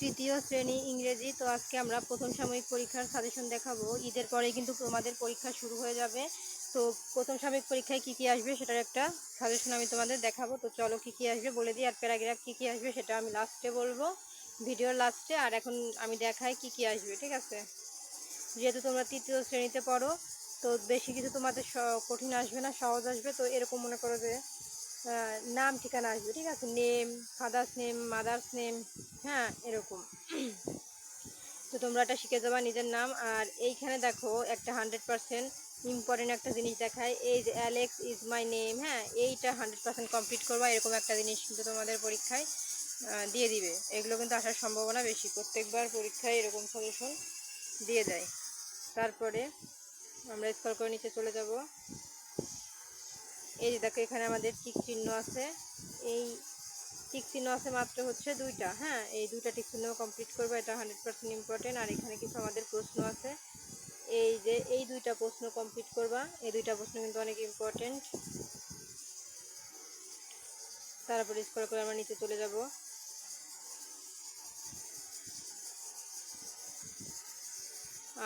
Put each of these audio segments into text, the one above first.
তৃতীয় শ্রেণী ইংরেজি। তো আজকে আমরা প্রথম সাময়িক পরীক্ষার সাজেশন দেখাবো। ঈদের পরে কিন্তু তোমাদের পরীক্ষা শুরু হয়ে যাবে। তো প্রথম সাময়িক পরীক্ষায় কী কী আসবে সেটার একটা সাজেশন আমি তোমাদের দেখাবো। তো চলো কী কী আসবে বলে দিই, আর প্যারাগ্রাফ কী কী আসবে সেটা আমি লাস্টে বলবো, ভিডিওর লাস্টে। আর এখন আমি দেখাই কী কী আসবে, ঠিক আছে? যেহেতু তোমরা তৃতীয় শ্রেণীতে পড়ো, তো বেশি কিছু তোমাদের কঠিন আসবে না, সহজ আসবে। তো এরকম মনে করো যে নাম ঠিকানা আসবে, ঠিক আছে? Name, father's name, mother's name, হ্যাঁ এরকম। তো তোমরা এটা শিখে যাবা, নিজের নাম। আর এইখানে দেখো একটা 100% ইম্পর্টেন্ট একটা জিনিস দেখায়, এই যে অ্যালেক্স ইজ মাই নেম, হ্যাঁ এইটা 100% কমপ্লিট করবা। এরকম একটা জিনিস কিন্তু তোমাদের পরীক্ষায় দিয়ে দিবে। এগুলো কিন্তু আসার সম্ভাবনা বেশি, প্রত্যেকবার পরীক্ষায় এরকম সাজেশন দিয়ে দেয়। তারপরে আমরা স্কল করে নিচে চলে যাব। এই যে দেখো এখানে আমাদের টিক চিহ্ন আছে, এই টিক চিহ্ন আছে মাত্র হচ্ছে দুইটা, হ্যাঁ এই দুইটা টিক চিহ্ন কমপ্লিট করবো, এটা 100% ইম্পর্টেন্ট। আর এখানে কিছু আমাদের প্রশ্ন আছে, এই যে এই দুইটা প্রশ্ন কমপ্লিট করবা, এই দুইটা প্রশ্ন কিন্তু অনেক ইম্পর্টেন্ট। তারপরে স্ক্রল করে আমরা নিচে চলে যাব।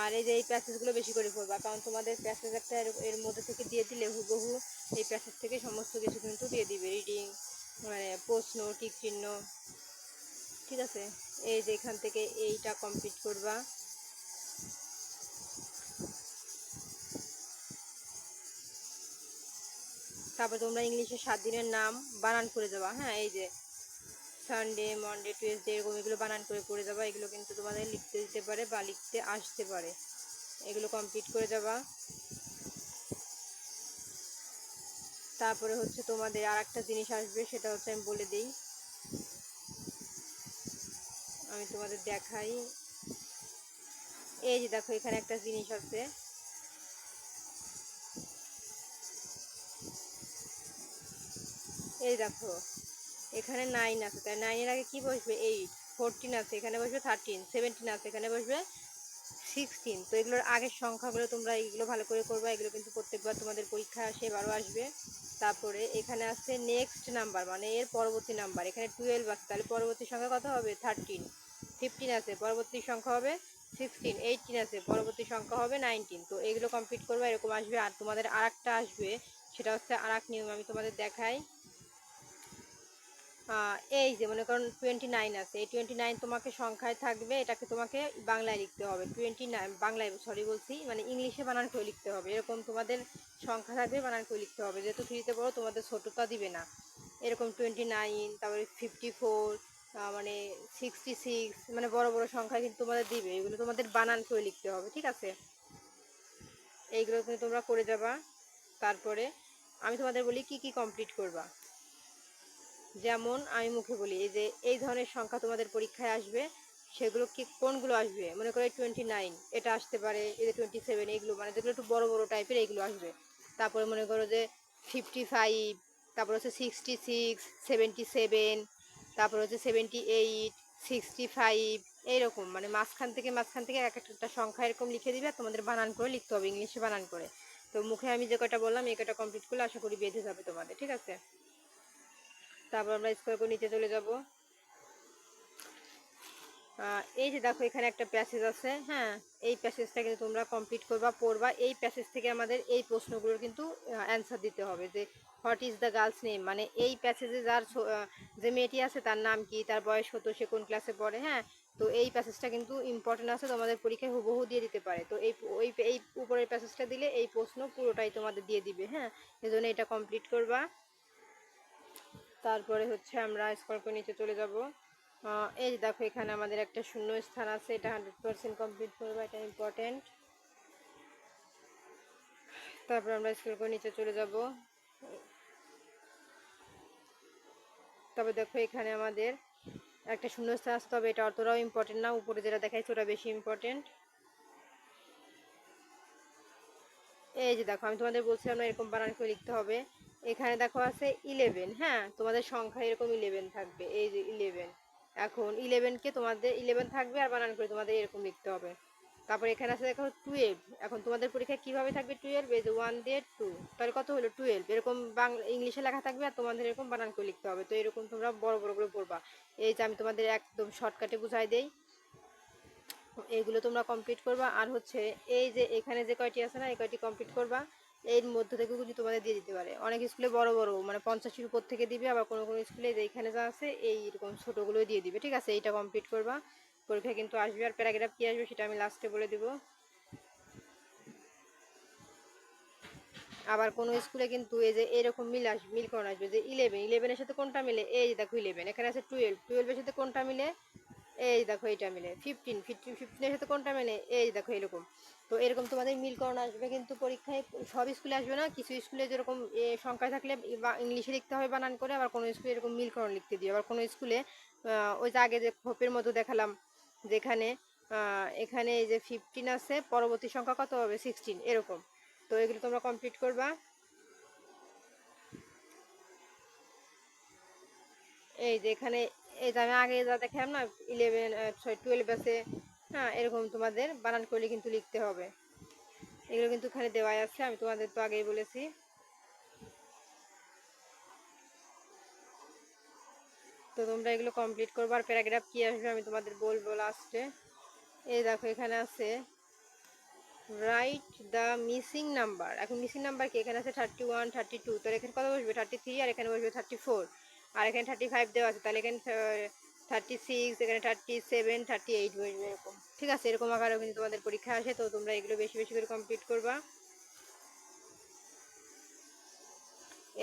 আর এই যে এই প্যাসেজগুলো বেশি করে পড়বা, কারণ তোমাদের প্যাসেজ একটা এর মধ্যে থেকে দিয়ে দিলে হুবহু এই প্যাসেজ থেকে সমস্ত কিছু কিন্তু দিয়ে দিবে, রিডিং মানে প্রশ্ন, টিক চিহ্ন, ঠিক আছে? এই যে এখান থেকে এইটা কমপ্লিট করবা। তারপর তোমরা ইংলিশে 7 দিনের নাম বানান করে যাবা, হ্যাঁ এই যে সানডে, মনডে, টুয়েসডে, এরকম এগুলো বানান করে পড়ে যাবা। এগুলো কিন্তু তোমাদের লিখতে দিতে পারে বা লিখতে আসতে পারে, এগুলো কমপ্লিট করে যাবা। তারপরে হচ্ছে তোমাদের আর একটা জিনিস আসবে, সেটা হচ্ছে আমি বলে দিই, আমি তোমাদের দেখাই। এই যে দেখো এখানে একটা জিনিস আছে, এই দেখো এখানে 9 আছে, তাই 9-এর আগে কি বসবে? 8। 14 আছে, এখানে বসবে 13। 17 আছে, এখানে বসবে 16। তো এগুলোর আগের সংখ্যাগুলো তোমরা এইগুলো ভালো করে করবা, এগুলো কিন্তু প্রত্যেকবার তোমাদের পরীক্ষা আসে, এবারও আসবে। তারপরে এখানে আছে নেক্সট নাম্বার, মানে এর পরবর্তী নাম্বার, এখানে 12 আছে, তাহলে পরবর্তী সংখ্যা কত হবে? 13। 15 আছে, পরবর্তী সংখ্যা হবে 16। 18 আছে, পরবর্তী সংখ্যা হবে 19। তো এগুলো কমপ্লিট করবা, এরকম আসবে। আর তোমাদের আর একটা আসবে, সেটা হচ্ছে আর এক নিয়ম, আমি তোমাদের দেখাই। এই যে মনে করুন 29 আছে, এই 29 তোমাকে সংখ্যায় থাকবে, এটাকে তোমাকে বাংলায় লিখতে হবে। 29 বাংলায়, সরি বলছি, মানে ইংলিশে বানান করে লিখতে হবে। এরকম তোমাদের সংখ্যা থাকবে, বানান করে লিখতে হবে। যেহেতু ফ্রিতে পড়ো, তোমাদের ছোটটা দিবে না। এরকম 29, তারপরে 54, মানে 66, মানে বড় বড় সংখ্যা কিন্তু তোমাদের দিবে, এগুলো তোমাদের বানান করে লিখতে হবে, ঠিক আছে? এইগুলো কিন্তু তোমরা করে যাবা। তারপরে আমি তোমাদের বলি কি কি কমপ্লিট করবা। যেমন আমি মুখে বলি, এই যে এই ধরনের সংখ্যা তোমাদের পরীক্ষায় আসবে, সেগুলো কি কোনগুলো আসবে? মনে করো 29 এটা আসতে পারে, এই যে 27, এইগুলো মানে যেগুলো একটু বড় বড় টাইপের, এইগুলো আসবে। তারপরে মনে করো যে 55, তারপর হচ্ছে 66, 77, তারপর হচ্ছে 78, 65, এইরকম মানে মাঝখান থেকে এক একটা সংখ্যা এরকম লিখে দিবে, আর তোমাদের বানান করে লিখতে হবে, ইংলিশে বানান করে। তো মুখে আমি যে কটা বললাম, এই কটা কমপ্লিট করলে আশা করি বেঁধে যাবে তোমাদের, ঠিক আছে? তারপর আমরা স্কোয়ার করে নিচে চলে যাব। এই যে দেখো এখানে একটা প্যাসেজ আছে, হ্যাঁ এই প্যাসেজটা কিন্তু তোমরা কমপ্লিট করবা, পড়বা। এই প্যাসেজ থেকে আমাদের এই প্রশ্নগুলোর কিন্তু অ্যান্সার দিতে হবে, যে what is the girl's name, মানে এই প্যাসেজে যার যে মেয়েটি আছে তার নাম কি, তার বয়স কত, সে কোন ক্লাসে পড়ে, হ্যাঁ। তো এই প্যাসেজটা কিন্তু ইম্পর্টেন্ট আছে, তোমাদের পরীক্ষায় হুবহু দিয়ে দিতে পারে। তো এই উপরের প্যাসেজটা দিলে এই প্রশ্ন পুরোটাই তোমাদের দিয়ে দিবে, হ্যাঁ। এই জন্য এটা কমপ্লিট করবা। তারপরে হচ্ছে আমরা স্কোর করে নিচে চলে যাব। এই যে দেখো এখানে আমাদের একটা শূন্য স্থান আছে, এটা 100% কমপ্লিট করবো, এটা ইম্পর্টেন্ট। তারপর আমরা স্কোর করে নিচে চলে যাব। তবে দেখো এখানে আমাদের একটা শূন্য স্থান আছে, তবে এটা অতটাও ইম্পর্টেন্ট না, উপরে যেটা দেখাইছে ওটা বেশি ইম্পর্টেন্ট। এই যে দেখো আমি তোমাদের বলছিলাম না এরকম বানান করে লিখতে হবে। এখানে দেখো আছে 11, হ্যাঁ তোমাদের সংখ্যা এরকম 11 থাকবে, এই যে 11। এখন 11কে তোমাদের 11 থাকবে, আর বানান করে তোমাদের এরকম লিখতে হবে। তারপর এখানে আছে দেখো 12। এখন তোমাদের পরীক্ষা কিভাবে থাকবে? 12, এই যে 1 দিয়ে 2, তাহলে কত হলো? 12। এরকম বাংলা ইংলিশে লেখা থাকবে আর তোমাদের এরকম বানান করে লিখতে হবে। তো এরকম তোমরা বড় বড় করে পড়বা। এই যে আমি তোমাদের একদম শর্টকাটে বুঝাই দেই, এইগুলো তোমরা কমপ্লিট করবা। আর হচ্ছে এই যে এখানে যে কয়টি আছে না, এই কয়টি কমপ্লিট করবা। এর মধ্যে থেকে কিন্তু তোমাদের দিয়ে দিতে পারে। অনেক স্কুলে বড় বড় মানে 50-এর উপর থেকে দিবে, আবার কোনো কোনো স্কুলে যে এখানে যা আছে এইরকম ছোটোগুলো দিয়ে দিবে। ঠিক আছে, এইটা কমপ্লিট করবা। পরীক্ষা কিন্তু আসবে। আর প্যারাগ্রাফ কী আসবে সেটা আমি লাস্টে বলে দিব। আবার কোনো স্কুলে কিন্তু এই যে এরকম মিল করানো আসবে যে 11-এর সাথে কোনটা মিলে, এই দেখো 11। এখানে আছে 12-এর সাথে কোনটা মিলে, এই দেখো এইটা মিলে। 15-এর সাথে কোনটা মিলে, এই দেখো এরকম। তো এরকম তোমাদের মিলকরণ আসবে কিন্তু পরীক্ষায়। সব স্কুলে আসবে না, কিছু স্কুলে যেরকম সংখ্যায় থাকলে ইংলিশে লিখতে হবে বানান করে, আবার কোনো স্কুলে এরকম মিলকরণ লিখতে দিবে। আবার কোনো স্কুলে ওই যে আগে যে খোপের মতো দেখালাম, যেখানে এখানে এই যে 15 আছে, পরবর্তী সংখ্যা কত হবে? 16, এরকম। তো এগুলো তোমরা কমপ্লিট করবা। এই যে এখানে এই যে আমি আগে যা দেখালাম না, 12 আছে, হ্যাঁ, এরকম তোমাদের বানান করলে কিন্তু লিখতে হবে। এগুলো কিন্তু এখানে দেওয়াই আছে, আমি তোমাদের তো আগেই বলেছি। তো তোমরা এগুলো কমপ্লিট করবো। আর প্যারাগ্রাফ কি আসবে আমি তোমাদের বলবো লাস্টে। এই দেখো এখানে আছে রাইট দ্য মিসিং নাম্বার। এখন মিসিং নাম্বার কি? এখানে আছে 31, 32, তাহলে এখানে কত বসবে? 33, আর এখানে বসবে 34, আর এখানে 35 দেওয়া আছে, তাহলে এখানে 36, এখানে 37, 38 বসবে এরকম। ঠিক আছে, এরকম আকারেও কিন্তু তোমাদের পরীক্ষা আসে। তো তোমরা এগুলো বেশি বেশি করে কমপ্লিট করবা।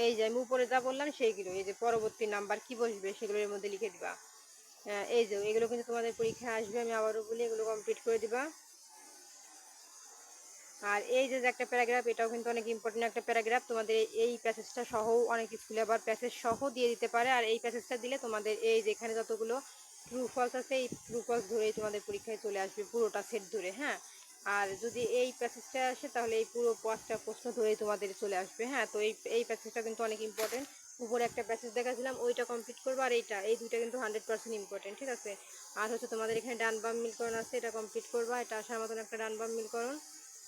এই যে আমি উপরে যা বললাম সেইগুলো, এই যে পরবর্তী নাম্বার কি বসবে সেগুলো এর মধ্যে লিখে দিবা। এই যে এগুলো কিন্তু তোমাদের পরীক্ষায় আসবে, আমি আবারও বলি, এগুলো কমপ্লিট করে দিবা। আর এই যে একটা প্যারাগ্রাফ, এটাও কিন্তু অনেক ইম্পর্টেন্ট একটা প্যারাগ্রাফ। তোমাদের এই প্যাসেজটা সহ অনেক স্কুলে আবার প্যাসেজ সহ দিয়ে দিতে পারে। আর এই প্যাসেজটা দিলে তোমাদের এই যেখানে যতগুলো ট্রু ফলস আছে, এই ট্রু ফলস ধরেই তোমাদের পরীক্ষায় চলে আসবে, পুরোটা সেট ধরে। হ্যাঁ, আর যদি এই প্যাসেজটা আসে তাহলে এই পুরো 5টা প্রশ্ন ধরেই তোমাদের চলে আসবে। হ্যাঁ, তো এই প্যাসেজটা কিন্তু অনেক ইম্পর্টেন্ট। উপরে একটা প্যাসেজ দেখাছিলাম, ওইটা কমপ্লিট করবো। আর এই দুইটা কিন্তু 100% ইম্পর্টেন্ট। ঠিক আছে, আর হচ্ছে তোমাদের এখানে ডান বাম মিলকরণ আছে, এটা কমপ্লিট করবা। এটা আসার মতন একটা ডান বাম মিলকরণ।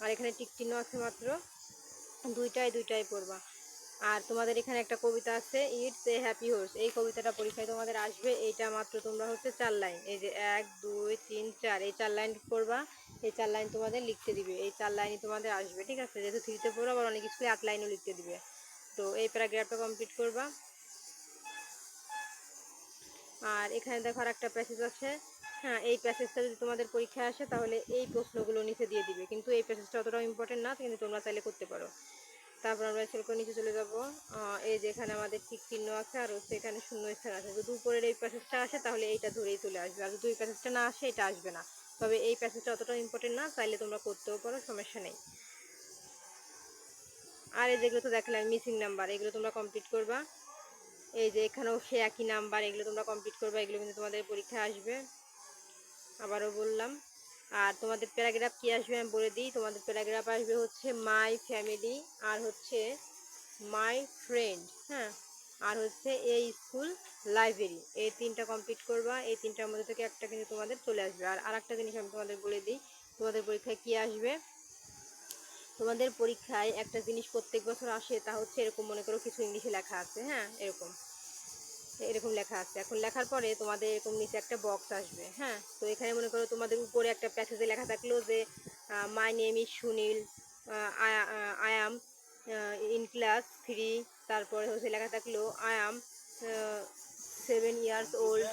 আর এখানে টিক চিহ্ন আছে মাত্র দুইটাই পড়বা। আর তোমাদের এখানে একটা কবিতা আছে, ইটস এ হ্যাপি হোর্স। এই কবিতাটা পরীক্ষায় তোমাদের আসবে। এইটা মাত্র তোমরা হচ্ছে 4 লাইন, এই যে 1 2 3 4, এই 4 লাইন পড়বা। এই 4 লাইন তোমাদের লিখতে দিবে, এই 4 লাইনই তোমাদের আসবে। ঠিক আছে, যেহেতু 3-তে পড়ো, আবার অনেক স্কুলে 8 লাইনও লিখতে দিবে। তো এই প্যারাগ্রাফটা কমপ্লিট করবা। আর এখানে দেখো আর একটা প্যাসেজ আছে। হ্যাঁ, এই প্যাসেজটা যদি তোমাদের পরীক্ষায় আসে তাহলে এই প্রশ্নগুলো নিচে দিয়ে দিবে, কিন্তু এই প্যাসেজটা অতটাও ইম্পর্টেন্ট না, কিন্তু তোমরা চাইলে করতে পারো। তারপর আমরা সেরকম নিচে চলে যাব। এই যে এখানে আমাদের টিক চিহ্ন আছে, আর হচ্ছে এখানে শূন্য স্থান আছে। যদি উপরের এই প্যাসেজটা আসে তাহলে এইটা ধরেই চলে আসবে, আর যদি ওই প্যাসেজটা না আসে এটা আসবে না। তবে এই প্যাসেজটা অতটাও ইম্পর্টেন্ট না, চাইলে তোমরা করতেও পারো, সমস্যা নেই। আর এই যেগুলো তো দেখলাম মিসিং নাম্বার, এগুলো তোমরা কমপ্লিট করবা। এই যে এখানেও সে একই নাম্বার, এগুলো তোমরা কমপ্লিট করবা। এগুলো কিন্তু তোমাদের পরীক্ষায় আসবে, আবারও বললাম। আর তোমাদের প্যারাগ্রাফ কি আসবে আমি বলে দিই। তোমাদের প্যারাগ্রাফ আসবে হচ্ছে মাই ফ্যামিলি, আর হচ্ছে মাই ফ্রেন্ড, হ্যাঁ, আর হচ্ছে এই স্কুল লাইব্রেরি। এই 3টা কমপ্লিট করবা। এই 3টার মধ্যে থেকে একটা কিন্তু তোমাদের চলে আসবে। আর আরেকটা জিনিস আমি তোমাদের বলে দিই, তোমাদের পরীক্ষায় কি আসবে। তোমাদের পরীক্ষায় একটা জিনিস প্রত্যেক বছর আসে, তা হচ্ছে এরকম মনে করো কিছু ইংলিশে লেখা আছে। হ্যাঁ, এরকম এরকম লেখা আছে। এখন লেখার পরে তোমাদের এরকম নিচে একটা বক্স আসবে। হ্যাঁ, তো এখানে মনে করো তোমাদের উপরে একটা প্যাসেজে লেখা থাকলো যে my name is Sunil, I am in class 3, তারপরে হচ্ছে লেখা থাকলো আই অ্যাম 7 years old।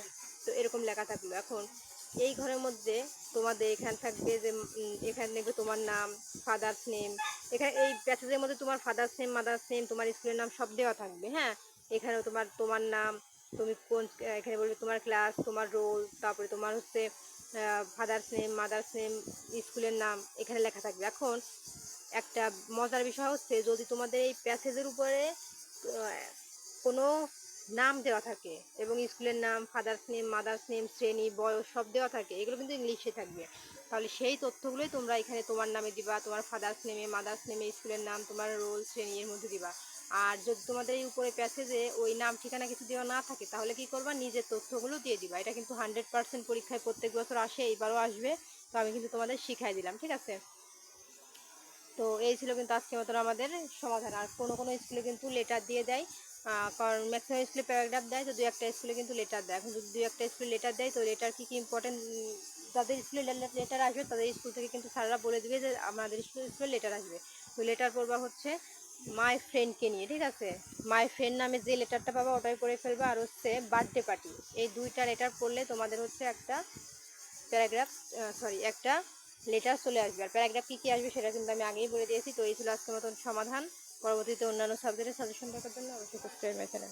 তো এরকম লেখা থাকলো। এখন এই ঘরের মধ্যে তোমাদের এখানে থাকবে যে এখানে দেখবে তোমার নাম, ফাদার্স নেম। এখানে এই প্যাসেজের মধ্যে তোমার ফাদার্স নেম, মাদার্স নেম, তোমার স্কুলের নাম সব দেওয়া থাকবে। হ্যাঁ, এখানেও তোমার নাম, তুমি কোন, এখানে বলবে তোমার ক্লাস, তোমার রোল, তারপরে তোমার হচ্ছে ফাদার্স নেম, মাদার্স নেম, স্কুলের নাম এখানে লেখা থাকবে। এখন একটা মজার বিষয় হচ্ছে, যদি তোমাদের এই প্যাসেজের উপরে কোনো নাম দেওয়া থাকে এবং স্কুলের নাম, ফাদার্স নেম, মাদার্স নেম, শ্রেণী, বয়স সব দেওয়া থাকে, এগুলো কিন্তু ইংলিশে থাকবে। তাহলে সেই তথ্যগুলোই তোমরা এখানে তোমার নামে দিবা, তোমার ফাদার্স নেমে, মাদার্স নেমে, স্কুলের নাম, তোমার রোল, শ্রেণী এর মধ্যে দিবা। আর যদি তোমাদের এই উপরে প্যাসেজে ওই নাম ঠিকানা কিছু দেওয়া না থাকে তাহলে কি করবা, নিজের তথ্যগুলো দিয়ে দিবা। এটা কিন্তু 100% পরীক্ষায় প্রত্যেক বছর আসে, এইবারও আসবে। তো আমি কিন্তু তোমাদের শিখাই দিলাম, ঠিক আছে। তো এই ছিল কিন্তু আজকের মতন আমাদের সমাধান। আর কোনো কোনো স্কুলে কিন্তু লেটার দিয়ে দেয়, কারণ ম্যাক্সিমাম স্কুলে প্যারাগ্রাফ দেয়, তো দু একটা স্কুলে কিন্তু লেটার দেয়। এখন যদি দু একটা স্কুলে লেটার দেয়, তো লেটার কী কী ইম্পর্টেন্ট, যাদের স্কুলে লেটার আসবে তাদের স্কুল থেকে কিন্তু স্যাররা বলে দিবে যে আমাদের স্কুলে লেটার আসবে। তো লেটার পড়বা হচ্ছে মাই ফ্রেন্ডকে নিয়ে, ঠিক আছে। মাই ফ্রেন্ড নামে যে লেটারটা পাবা ওটাই পড়ে ফেলবা। আর হচ্ছে বার্থডে পার্টি, এই দুইটা লেটার পড়লে তোমাদের হচ্ছে একটা প্যারাগ্রাফ, একটা লেটার চলে আসবে। আর প্যারাগ্রাফ কী কী আসবে সেটা কিন্তু আমি আগেই বলে দিয়েছি। তো এই ছিল আজকের মতন সমাধান। পরবর্তীতে অন্যান্য সাবজেক্টের সাজেশন দেখার জন্য অবশ্যই সাবস্ক্রাইব করে